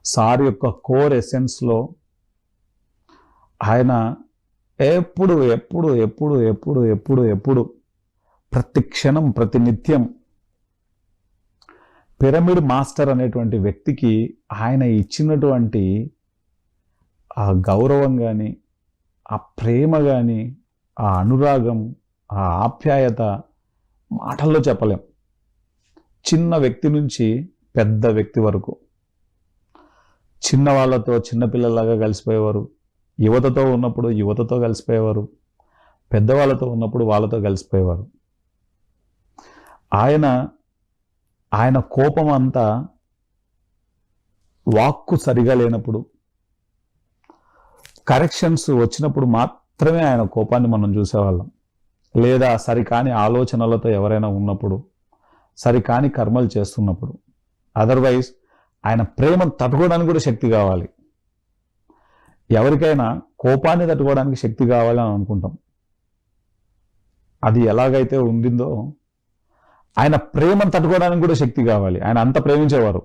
Sir యొక్క core ఎసెన్స్లో ఆయన ఎప్పుడు ఎప్పుడు ఎప్పుడు ఎప్పుడు ఎప్పుడు ఎప్పుడు ప్రతి క్షణం ప్రతి నిత్యం పిరమిడ్ మాస్టర్ అనేటువంటి వ్యక్తికి ఆయన ఇచ్చినటువంటి ఆ గౌరవం కానీ, ఆ ప్రేమ కానీ, ఆ అనురాగం, ఆ ఆప్యాయత మాటల్లో చెప్పలేం. చిన్న వ్యక్తి నుంచి పెద్ద వ్యక్తి వరకు చిన్న వాళ్ళతో చిన్నపిల్లలాగా కలిసిపోయేవారు, యువతతో ఉన్నప్పుడు యువతతో కలిసిపోయేవారు, పెద్దవాళ్ళతో ఉన్నప్పుడు వాళ్ళతో కలిసిపోయేవారు. ఆయన కోపం అంతా వాక్కు సరిగా లేనప్పుడు, కరెక్షన్స్ వచ్చినప్పుడు మాత్రమే ఆయన కోపాన్ని మనం చూసేవాళ్ళం. లేదా సరికాని ఆలోచనలతో ఎవరైనా ఉన్నప్పుడు, సరికాని కర్మలు చేస్తున్నప్పుడు. అదర్వైజ్ ఆయన ప్రేమను తట్టుకోవడానికి కూడా శక్తి కావాలి. ఎవరికైనా కోపాన్ని తట్టుకోవడానికి శక్తి కావాలని అనుకుంటాం. అది ఎలాగైతే ఉండిందో ఆయన ప్రేమను తట్టుకోవడానికి కూడా శక్తి కావాలి. ఆయన అంత ప్రేమించేవారు.